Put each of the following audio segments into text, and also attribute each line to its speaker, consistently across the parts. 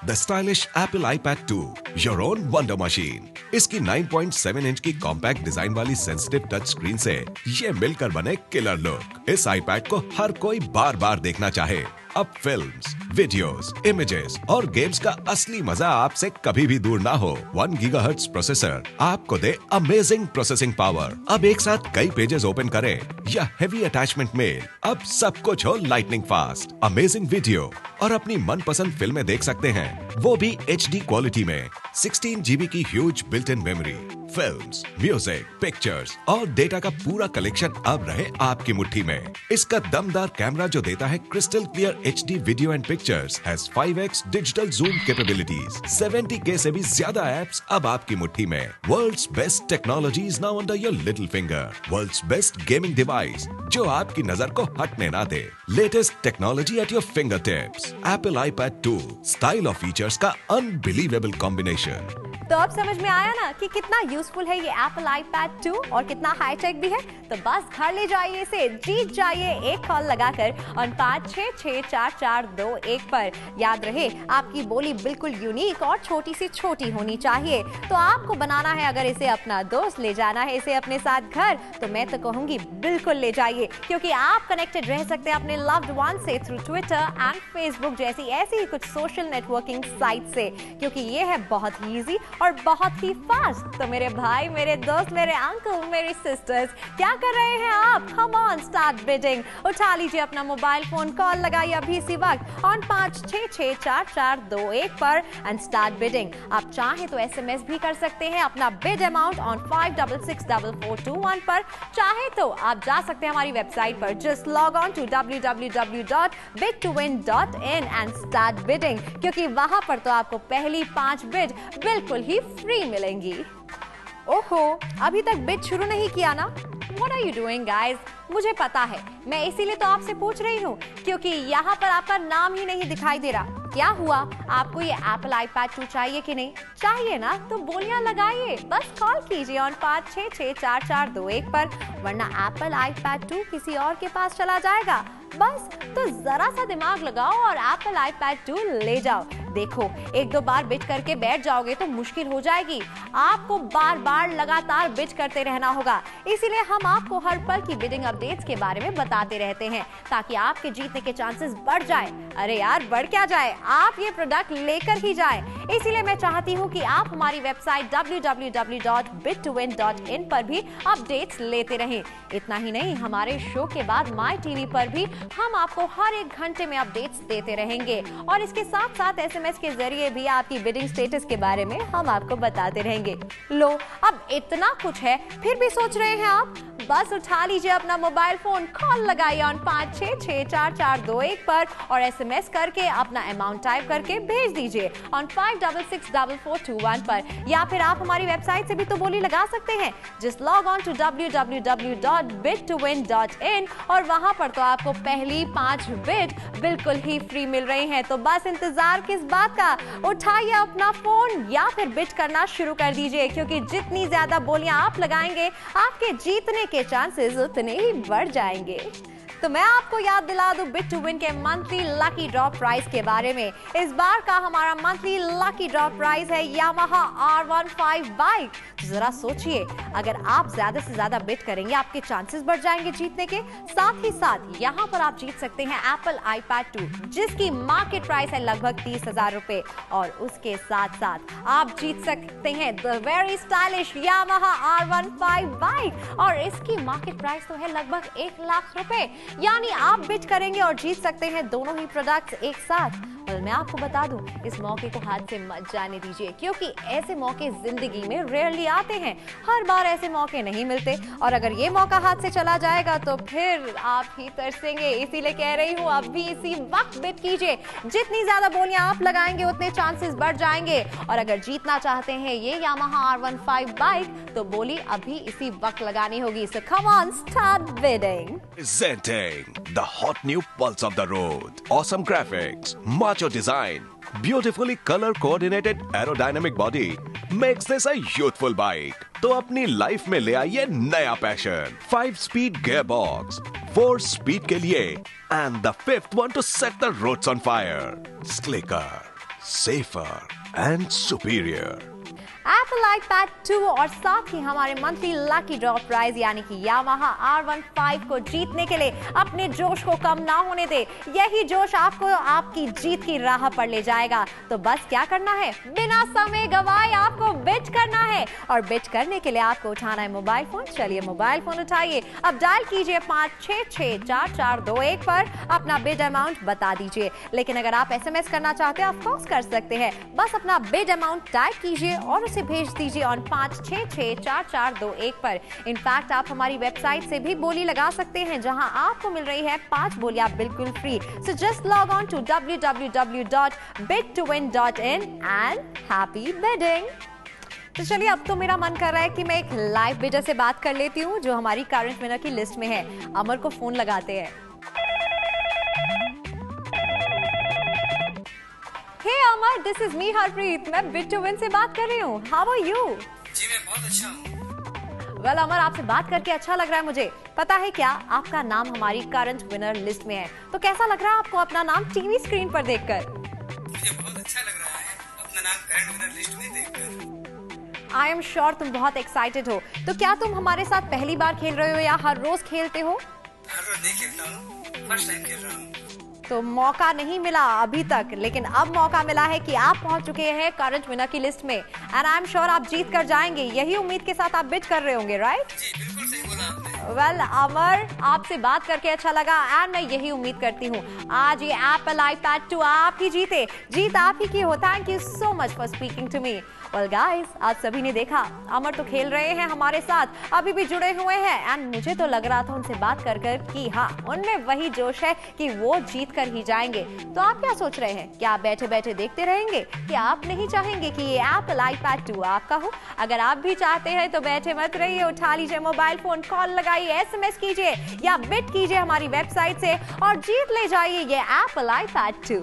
Speaker 1: The stylish Apple iPad 2, your own wonder machine. इसकी 9.7 inch की compact design वाली sensitive touch screen से ये मिलकर बने किलर लुक। इस iPad को हर कोई बार बार देखना चाहे। अब फिल्म्स, वीडियोस, इमेजेस और गेम्स का असली मजा आपसे कभी भी दूर ना हो। 1 गीगाहर्ट्ज प्रोसेसर आपको दे अमेजिंग प्रोसेसिंग पावर। अब एक साथ कई पेजेस ओपन करें या हेवी अटैचमेंट मेल, अब सब कुछ हो लाइटनिंग फास्ट। अमेजिंग वीडियो और अपनी मनपसंद फिल्में देख सकते हैं, वो भी HD क्वालिटी में। 16 GB की huge built in memory, films, music, pictures और डेटा का पूरा कलेक्शन अब रहे आपकी मुट्ठी में। इसका दमदार कैमरा जो देता है crystal clear HD video and pictures, has 5x digital zoom capabilities. 70K से भी ज्यादा एप्स अब आपकी मुट्ठी में। World's best technologies now under your little finger. World's best gaming device जो आपकी नजर को हटने ना दे। Latest technology at your fingertips. Apple iPad 2, style और फीचर्स का अनबिलीवेबल कॉम्बिनेशन।
Speaker 2: तो अब समझ में आया ना कि कितना यूजफुल है ये Apple iPad 2 और कितना हाईटेक भी है। तो बस घर ले जाइए इसे, जीत जाइए एक कॉल लगाकर और 5664421 पर। याद रहे आपकी बोली बिल्कुल यूनिक और छोटी सी छोटी होनी चाहिए। तो आपको बनाना है, अगर इसे अपना दोस्त ले जाना है इसे अपने साथ घर, तो मैं तो कहूंगी बिल्कुल ले जाइए, क्योंकि आप कनेक्टेड रह सकते हैं अपने लव्ड वन से थ्रू ट्विटर एंड फेसबुक जैसी ऐसी कुछ सोशल नेटवर्किंग साइट से, क्योंकि ये है बहुत ही ईजी और बहुत ही फास्ट। तो मेरे भाई, मेरे दोस्त, मेरे अंकल, मेरी सिस्टर्स, क्या कर रहे हैं आप? कम ऑन, स्टार्ट बिडिंग। उठा लीजिए अपना मोबाइल फोन, कॉल लगाइए अभी इसी वक्त ऑन 5664421 पर एंड स्टार्ट बिडिंग। आप चाहे तो SMS भी कर सकते हैं अपना बिड अमाउंट ऑन 56644421 पर। चाहे तो आप जा सकते हैं हमारी वेबसाइट पर, just log on to www.bid2win.in and start bidding, क्योंकि वहां पर तो आपको पहली 5 बिड बिल्कुल ही फ्री मिलेंगी। ओहो, अभी तक बिड शुरू नहीं किया ना? What are you doing, guys? मुझे पता है, मैं इसीलिए तो आपसे पूछ रही हूँ, क्योंकि यहाँ पर आपका नाम ही नहीं दिखाई दे रहा। क्या हुआ? आपको ये Apple iPad 2 चाहिए कि नहीं? चाहिए ना? तो बोलियां लगाइए, बस कॉल कीजिए ऑन 5664421 पर, वरना Apple iPad 2 किसी और के पास चला जाएगा। बस तो जरा सा दिमाग लगाओ और Apple iPad 2 ले जाओ। देखो, 1-2 बार बिड करके बैठ जाओगे तो मुश्किल हो जाएगी। आपको बार बार लगातार बिड करते रहना होगा। इसीलिए हम आपको हर पल की बिडिंग अपडेट्स के बारे में बताते रहते हैं, ताकि आपके जीतने के चांसेस बढ़ जाए। अरे यार, बढ़ क्या जाए, आप ये प्रोडक्ट लेकर ही जाए। इसीलिए मैं चाहती हूँ कि आप हमारी वेबसाइट www.bid2win.in पर भी अपडेट्स लेते रहें। इतना ही नहीं, हमारे शो के बाद माई टीवी पर भी हम आपको हर 1 घंटे में अपडेट्स देते रहेंगे, और इसके साथ साथ SMS के जरिए भी आपकी बिडिंग स्टेटस के बारे में हम आपको बताते रहेंगे। लो, अब इतना कुछ है, फिर भी सोच रहे हैं आप? बस उठा लीजिए अपना मोबाइल फोन, कॉल लगाइए ऑन 5664421 पर और SMS करके अपना अमाउंट टाइप करके भेज दीजिए ऑन 56644421 पर। या फिर आप हमारी वेबसाइट से भी तो बोली लगा सकते हैं, just log on to www.bid2win.in और वहां पर तो आपको पहली 5 बिड बिल्कुल ही फ्री मिल रही हैं। तो बस इंतजार किस बात का? उठाइए अपना फोन या फिर बिड करना शुरू कर दीजिए, क्योंकि जितनी ज्यादा बोलियां आप लगाएंगे, आपके जीतने के चांसेस उतने ही बढ़ जाएंगे। तो मैं आपको याद दिला दूं बिड टू विन के मंथली लकी ड्रॉ प्राइस के बारे में। इस बार का हमारा मंथली लकी ड्रॉ प्राइस है यामाहा R15 बाइक। जरा सोचिए, अगर आप ज्यादा से ज्यादा बिड करेंगे, आपके चांसेस बढ़ जाएंगे जीतने के। साथ ही साथ यहाँ पर आप जीत सकते हैं Apple iPad 2, जिसकी मार्केट प्राइस है लगभग 30,000 रुपए, और उसके साथ साथ आप जीत सकते हैं the very stylish Yamaha R15 bike, और इसकी मार्केट प्राइस तो है लगभग 1 लाख रुपए। यानी आप बिड करेंगे और जीत सकते हैं दोनों ही प्रोडक्ट्स एक साथ। और मैं आपको बता दूं, इस मौके को हाथ से मत जाने दीजिए, क्योंकि ऐसे मौके जिंदगी में रेयरली आते हैं, हर बार ऐसे मौके नहीं मिलते, और अगर ये मौका हाथ से चला जाएगा तो फिर आप ही तरसेंगे। इसीलिए कह रही हूँ, अभी इसी वक्त बिड कीजिए। जितनी ज्यादा बोलियां आप लगाएंगे, उतने चांसेस बढ़ जाएंगे। और अगर जीतना चाहते हैं ये यामाहा R15 बाइक, तो बोली अभी इसी वक्त लगानी होगी। So come on, start bidding.
Speaker 1: Presenting the hot new pulse of the road. Awesome graphics, macho design, beautifully color coordinated aerodynamic body makes this a youthful bike. तो अपनी लाइफ में ले आइए नया पैशन। 5-speed gearbox, 4 speed के लिए, and the 5th one to set the roads on fire. Slicker, safer and superior.
Speaker 2: Apple iPad 2 और साथ ही हमारे मंथली लकी ड्रॉ प्राइज यानी कि Yamaha R15 को जीतने के लिए अपने जोश को कम ना होने दे। यही जोश आपको आपकी जीत की राह पर ले जाएगा। तो बस क्या करना है, बिना समय गवाए आपको बिट करना है और बिट करने के लिए आपको उठाना है मोबाइल फोन। चलिए मोबाइल फोन उठाइए, अब डायल कीजिए 5664421 पर, अपना बिड अमाउंट बता दीजिए। लेकिन अगर आप SMS करना चाहते हैं ऑफ कोर्स कर सकते हैं, बस अपना बिड अमाउंट टाइप कीजिए और उसे भेज दीजिए ऑन 5664421 पर। इनफैक्ट आप हमारी वेबसाइट से भी बोली लगा सकते हैं जहां आपको मिल रही है 5 बोलियां बिल्कुल free. So just log on to www.bid2win.in and happy bidding. तो चलिए अब तो मेरा मन कर रहा है कि मैं एक लाइव बिडर से बात कर लेती हूँ जो हमारी करंट विनर की लिस्ट में है। अमर को फोन लगाते हैं। हे अमर, दिस इज मी हरप्रीत, मैं बिट टू विन से बात कर रही हूँ। How are you?
Speaker 3: जी मैं बहुत अच्छा हूँ।
Speaker 2: वेल अमर, आपसे बात करके अच्छा लग रहा है मुझे। पता है क्या, आपका नाम हमारी करंट विनर लिस्ट में है। तो कैसा लग रहा है आपको अपना नाम टीवी स्क्रीन पर देखकर?
Speaker 3: मुझे बहुत अच्छा लग रहा है अपना नाम करंट विनर लिस्ट में देखकर।
Speaker 2: आई एम श्योर तुम बहुत एक्साइटेड हो। तो क्या तुम हमारे साथ पहली बार खेल रहे हो या हर रोज खेलते हो?
Speaker 3: हर रोज नहीं खेलता हूँ, फर्स्ट टाइम खेल रहा हूँ।
Speaker 2: तो मौका नहीं मिला अभी तक, लेकिन अब मौका मिला है कि आप पहुंच चुके हैं करंट विनर की लिस्ट में एंड आई एम श्योर आप जीत कर जाएंगे। यही उम्मीद के साथ आप बिट कर रहे होंगे, राइट?
Speaker 3: जी बिल्कुल सही बोला आपने।
Speaker 2: वेल अमर, आपसे बात करके अच्छा लगा एंड मैं यही उम्मीद करती हूँ आज ये एप्पल iPad 2 आप ही जीते। जीत आप ही की हो। Thank you so much for speaking to me. Well guys, आप सभी ने देखा अमर तो खेल रहे हैं हमारे साथ, अभी भी जुड़े हुए हैं एंड मुझे तो लग रहा था उनसे बात कर कर कि हाँ उनमें वही जोश है कि वो जीत कर ही जाएंगे। तो आप क्या सोच रहे हैं? क्या आप बैठे बैठे देखते रहेंगे? क्या आप नहीं चाहेंगे कि ये एप्पल iPad 2 आपका हो? अगर आप भी चाहते हैं तो बैठे मत रहिए, उठा लीजिए मोबाइल फोन, कॉल लगाइए, SMS कीजिए या बिट कीजिए हमारी वेबसाइट से और जीत ले जाइए ये एप्पल iPad 2।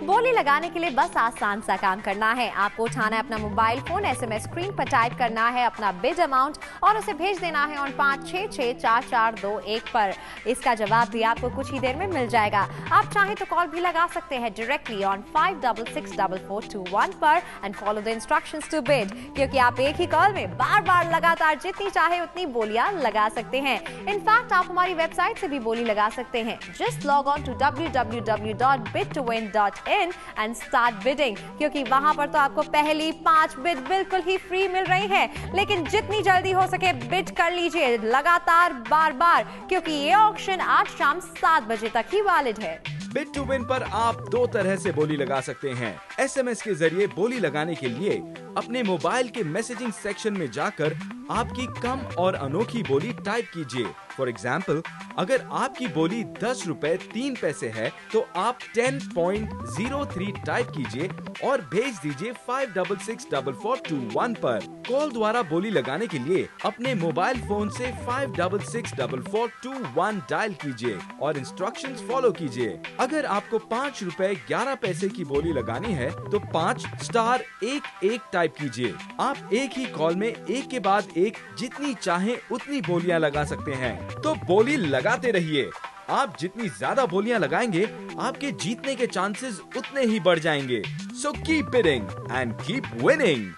Speaker 2: बोली लगाने के लिए बस आसान सा काम करना है। आपको उठाना है अपना मोबाइल फोन, SMS स्क्रीन पर टाइप करना है अपना बिड अमाउंट और उसे भेज देना है ऑन 5664421 पर। इसका जवाब भी आपको कुछ ही देर में मिल जाएगा। आप चाहे तो कॉल भी लगा सकते हैं डायरेक्टली ऑन 5664421 पर and follow the instructions to bid, क्योंकि आप एक ही कॉल में बार बार लगातार जितनी चाहे उतनी बोलियां लगा सकते हैं। इनफैक्ट आप हमारी वेबसाइट से भी बोली लगा सकते हैं। Just log on to www.bid2win.in and start bidding, क्योंकि वहां पर तो आपको पहली 5 बिड बिल्कुल ही फ्री मिल रही है। लेकिन जितनी जल्दी हो सके बिड कर लीजिए लगातार बार बार, क्योंकि ये ऑक्शन आज शाम 7 बजे तक ही वैलिड है।
Speaker 4: बिट टू विन पर आप 2 तरह से बोली लगा सकते हैं। SMS के जरिए बोली लगाने के लिए अपने मोबाइल के मैसेजिंग सेक्शन में जाकर आपकी कम और अनोखी बोली टाइप कीजिए। फॉर एग्जाम्पल, अगर आपकी बोली 10 रुपए 3 पैसे है तो आप 10.03 टाइप कीजिए और भेज दीजिए 5664421 पर। कॉल द्वारा बोली लगाने के लिए अपने मोबाइल फोन से 5664421 डायल कीजिए और इंस्ट्रक्शंस फॉलो कीजिए। अगर आपको 5 रुपए 11 पैसे की बोली लगानी है तो 5*11 टाइप कीजिए। आप एक ही कॉल में एक के बाद एक जितनी चाहें उतनी बोलियां लगा सकते हैं। तो बोली लगाते रहिए। आप जितनी ज्यादा बोलियां लगाएंगे आपके जीतने के चांसेस उतने ही बढ़ जाएंगे। So keep bidding and keep winning.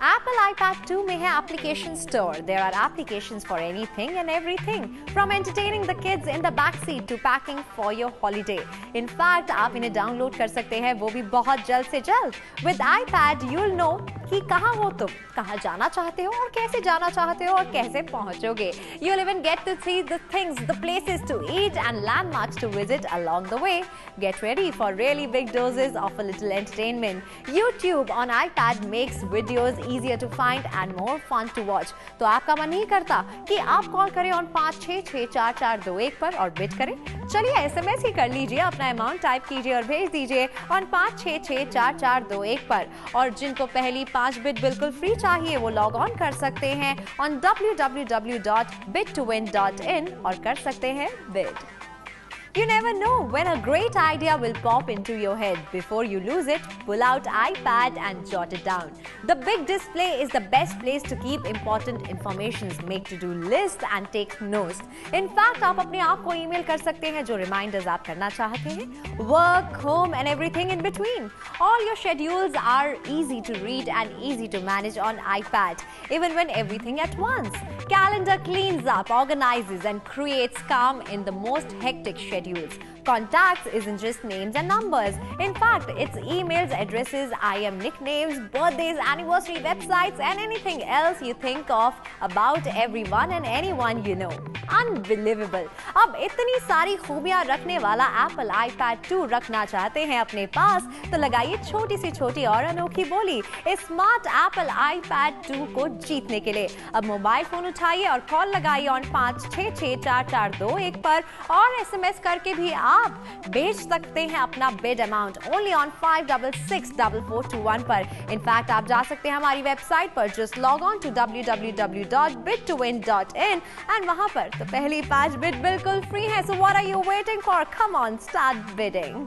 Speaker 2: Apple iPad 2 में है application store. There are applications for anything and everything, from entertaining the kids in the backseat to packing for your holiday. In fact, आप इन्हें download कर सकते हैं, वो भी बहुत जल्द से जल्द। With iPad, you'll know कि कहाँ हो तुम, कहाँ जाना चाहते हो और कैसे जाना चाहते हो और कैसे पहुँचोगे। You'll even get to see the things, the places to eat and landmarks to visit along the way. Get ready for really big doses of a little entertainment. YouTube on iPad makes videos easier to find and more fun to watch. तो आपका मन नहीं करता कि आप call करें on 5664421 पर और बिट करें? चलिए SMS ही कर लीजिए, अपना अमाउंट टाइप कीजिए और भेज दीजिए ऑन 5664421 पर। और जिनको पहली 5 बिट बिल्कुल फ्री चाहिए वो लॉग ऑन कर सकते हैं ऑन www.bid2win.in और कर सकते हैं bid. You never know when a great idea will pop into your head. Before you lose it, pull out iPad and jot it down. The big display is the best place to keep important informations, make to-do lists and take notes. In fact, आप अपने आप को email कर सकते हैं जो reminders आप करना चाहते हैं. Work, home and everything in between. All your schedules are easy to read and easy to manage on iPad, even when everything at once. Calendar cleans up, organizes and creates calm in the most hectic schedules. Contacts isn't just names and numbers. In fact, it's emails, addresses, IM nicknames, birthdays, anniversary, websites, and anything else you think of about everyone and anyone you know. Unbelievable! अब इतनी सारी खूबियां रखने वाला Apple iPad 2 रखना चाहते हैं अपने पास, तो लगाइए छोटी सी छोटी और अनोखी बोली इस स्मार्ट Apple iPad 2 को जीतने के लिए. अब मोबाइल फोन उठाइए और कॉल लगाइए ऑन 5664421 पर और SMS करके भी आप भेज सकते हैं अपना बिड अमाउंट ओनली ऑन 5664421 पर. इनफैक्ट आप जा सकते हैं हमारी वेबसाइट पर. Just log on to www.bid2win.in and वहां पर तो पहली 5 बिड बिल्कुल फ्री है. So what are you waiting for? Come on, start bidding.